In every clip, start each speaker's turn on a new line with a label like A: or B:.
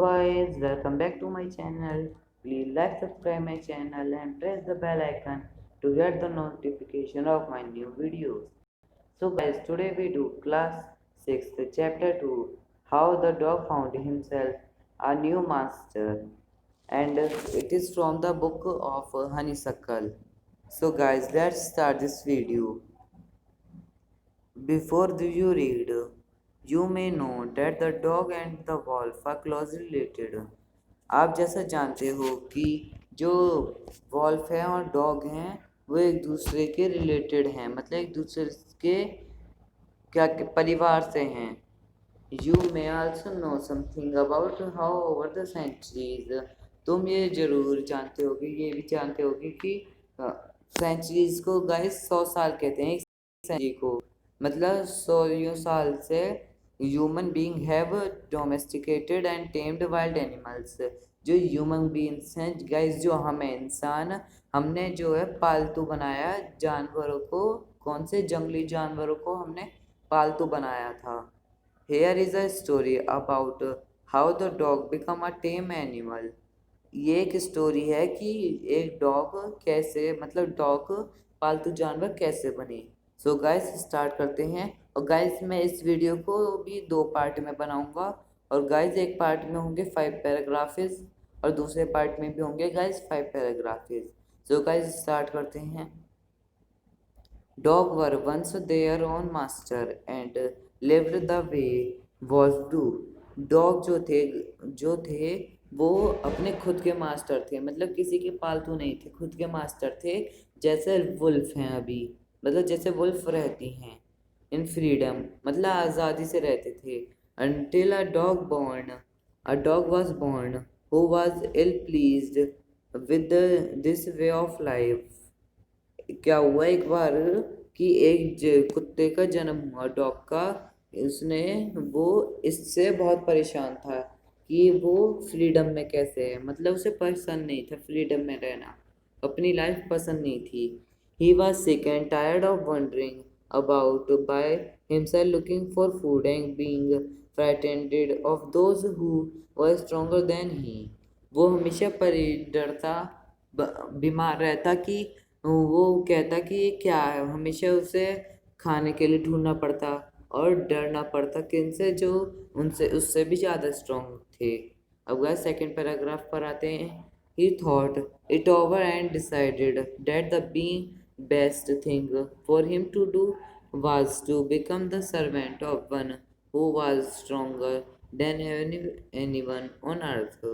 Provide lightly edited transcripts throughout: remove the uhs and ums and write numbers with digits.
A: guys, welcome back to my channel. Please like, subscribe my channel and press the bell icon to get the notification of my new videos. So guys, today we do class 6 chapter 2, how the dog found himself a new master, and it is from the book of Honeysuckle. So guys, let's start this video. Before you read, you may know that the dog and the wolf are closely related. आप जैसा जानते हो कि जो wolf है और dog हैं वो एक दूसरे के रिलेटेड हैं, मतलब एक दूसरे के क्या परिवार से हैं. You may also know something about how over the centuries. तुम ये जरूर जानते होगे, ये भी जानते होगे कि सेंचुरीज को गाइस 100 साल कहते हैं. एक सेंचुरी को मतलब 100 साल से human being have domesticated and tamed wild animals. जो ह्यूमन बीइंग्स हैं गाइस, जो हमें इंसान, हमने जो है पालतू बनाया जानवरों को. कौन से जंगली जानवरों को हमने पालतू बनाया था. Here is a story about how the dog become a tame animal. ये एक स्टोरी है कि एक डॉग कैसे, मतलब डॉग पालतू जानवर कैसे बने. सो गाइस स्टार्ट करते हैं. और गाइस मैं इस वीडियो को भी 2 पार्ट में बनाऊंगा. और गाइस एक पार्ट में होंगे 5 पैराग्राफ्स और दूसरे पार्ट में भी होंगे guys 5 paragraphs. So guys start करते हैं. Dog were once their own master and lived the way wolves do. Dog जो थे वो अपने खुद के मास्टर थे, मतलब किसी के पालतू नहीं थे, खुद के मास्टर थे. जैसे वुल्फ हैं अभी, मतलब जैसे वुल्फ रहती हैं. इन फ्रीडम मतलब आज़ादी से रहते थे. Until a dog was born who was ill pleased with this way of life. क्या हुआ एक बार कि एक कुत्ते का जन्म हुआ, डॉग का. वो इससे बहुत परेशान था कि वो फ्रीडम में कैसे है, मतलब उसे पसंद नहीं था फ्रीडम में रहना, अपनी लाइफ पसंद नहीं थी. He was sick and tired of wandering about by himself looking for food and being frightened of those who were stronger than he. वो हमेशा डरता, बीमार रहता कि वो कहता कि ये क्या है. हमेशा उसे खाने के लिए ढूंढना पड़ता और डरना पड़ता किनसे, जो उनसे उससे भी ज़्यादा स्ट्रॉन्ग थे. अब गाइस सेकंड पैराग्राफ पर आते हैं. ही thought it over and decided that the being best thing for him to do was to become the servant of one who was stronger than anyone on earth.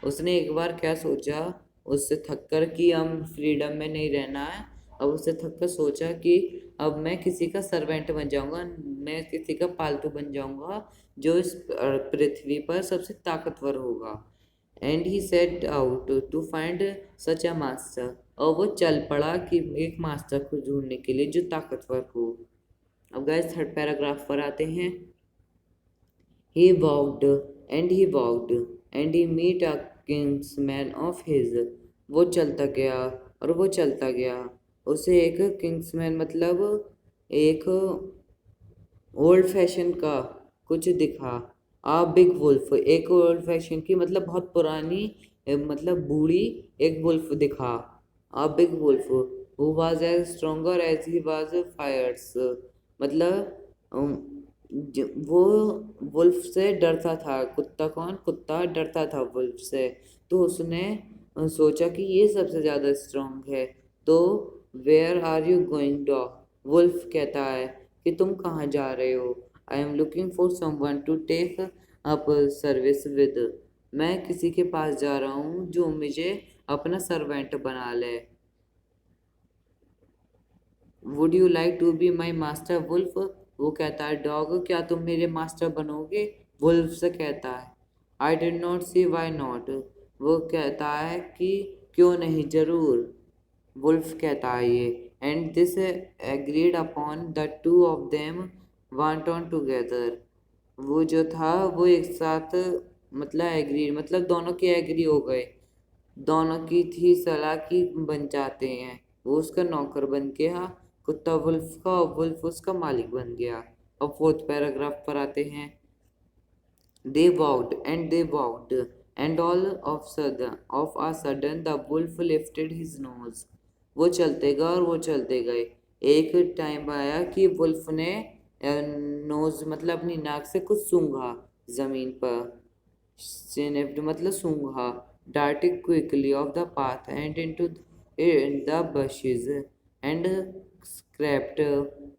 A: उसने एक बार क्या सोचा, उससे थककर कि हम फ्रीडम में नहीं रहना है. अब उससे थककर सोचा कि अब मैं किसी का सर्वेंट बन जाऊंगा, मैं किसी का पालतू बन जाऊंगा जो इस पृथ्वी पर सबसे ताकतवर होगा. And he set out to find such a master. और वो चल पड़ा कि एक मास्टर को ढूंढने के लिए जो ताकतवर हो. अब गाइस थर्ड पैराग्राफ पर आते हैं. He walked and he met a kinsman of his. वो चलता गया और वो चलता गया. उसे एक किंग्समैन मतलब एक ओल्ड फैशन का कुछ दिखा. आ बिग वुल्फ, एक ओल्ड फैशन की मतलब बहुत पुरानी, मतलब बूढ़ी एक वुल्फ दिखा. A big wolf who was as stronger as he was fierce. मतलब वो वुल्फ से डरता था. कुत्ता कौन, कुत्ता डरता था वुल्फ से. तो उसने सोचा कि ये सबसे ज़्यादा स्ट्रॉन्ग है. तो where are you going dog. Wolf कहता है कि तुम कहाँ जा रहे हो. I am looking for someone to take up service with. मैं किसी के पास जा रहा हूँ जो मुझे अपना सर्वेंट बना ले. Would you like to be my master wolf. वो कहता है डॉग क्या तुम मेरे मास्टर बनोगे. वुल्फ से कहता है I did not see why not. वो कहता है कि क्यों नहीं, जरूर. वुल्फ कहता है ये. And this agreed upon the two of them want on together. वो जो था वो एक साथ मतलब एग्री, मतलब दोनों के एग्री हो गए. दोनों की थी सलाह कि बन जाते हैं. वो उसका नौकर बन गया कुत्ता वुल्फ का, और वुल्फ उसका मालिक बन गया. अब फोर्थ पैराग्राफ पर आते हैं. They walked, and of a sudden, the wolf lifted his nose. वो चलते गए और वो चलते गए। एक टाइम आया कि वुल्फ ने नोज मतलब अपनी नाक से कुछ सूंघा जमीन पर। sniffed मतलब सूंघा। Darted quickly off the path and into the bushes and scraped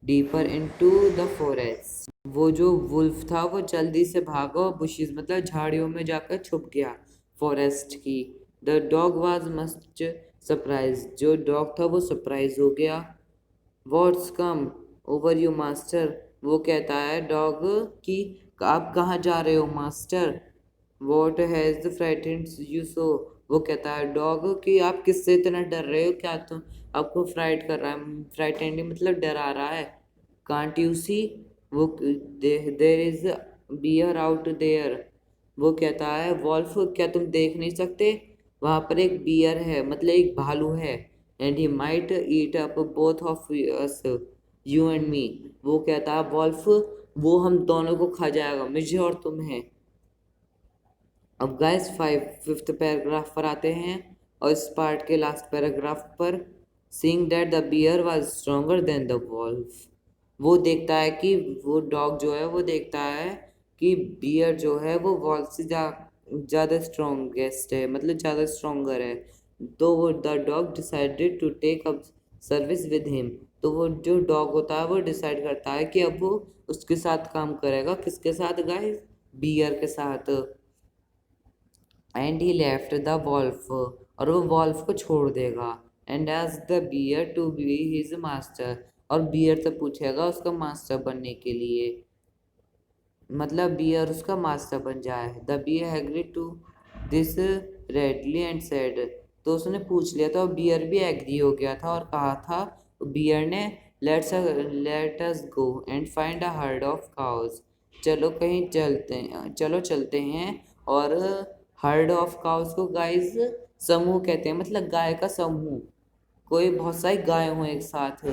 A: deeper into the forest. वो जो वुल्फ था वो जल्दी से भागा और बुशेस मतलब झाड़ियों में जाकर छुप गया फॉरेस्ट की। The dog was must surprise. जो डॉग था वो सरप्राइज हो गया। What's come over you master. वो कहता है डॉग कि आप कहाँ जा रहे हो master. What has frightened you so. वो कहता है डॉग कि आप किससे इतना डर रहे हो, क्या तुम आपको फ्राइट कर रहा है। फ्राइटेंड मतलब डरा रहा है। Can't you see. वो there is bear out there. वो कहता है वॉल्फ क्या तुम देख नहीं सकते, वहां पर एक बियर है मतलब एक भालू है। And he might eat up both of us, you and me. वो कहता है वॉल्फ वो हम दोनों को खा जाएगा, मुझे और तुम्हें। अब गाइस फिफ्थ पैराग्राफ पर आते हैं और इस पार्ट के लास्ट पैराग्राफ पर। Seeing that the bear was stronger than the wolf. वो देखता है कि वो डॉग जो है वो देखता है कि बियर जो है वो वॉल्फ से ज़्यादा स्ट्रोंगेस्ट है मतलब ज़्यादा स्ट्रोंगर है। तो वो the dog decided to take up service with him. तो वो जो डॉग होता है वो डिसाइड करता है कि अब वो उसके साथ काम करेगा। किसके साथ गाइस, बियर के साथ। And he left the wolf और वो वॉल्फ को छोड़ देगा। And as the bear to be his master और बियर से पूछेगा उसका मास्टर बनने के लिए मतलब बियर उसका मास्टर बन जाए। The bear agree to this readily and said. तो उसने पूछ लिया था और बियर भी एग्री हो गया था और कहा था बियर ने let us go and find a herd of cows. चलो कहीं चलते हैं, चलो चलते हैं। और हर्ड ऑफ काउस को गाइस समूह कहते हैं मतलब गाय का समूह। कोई बहुत सारी गाय हो एक साथ।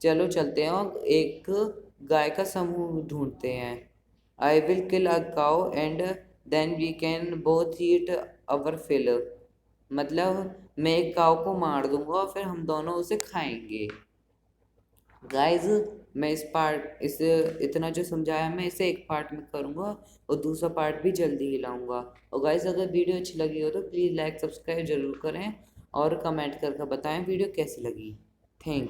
A: चलो चलते हैं और एक गाय का समूह ढूंढते हैं। I will kill a cow and then we can both eat our fill. मतलब मैं एक काऊ को मार दूंगा और फिर हम दोनों उसे खाएंगे। गाइज मैं इसे इतना जो समझाया मैं इसे एक पार्ट में करूँगा और दूसरा पार्ट भी जल्दी ही लाऊंगा। और गाइज अगर वीडियो अच्छी लगी हो तो प्लीज़ लाइक सब्सक्राइब जरूर करें और कमेंट करके बताएं वीडियो कैसी लगी। थैंक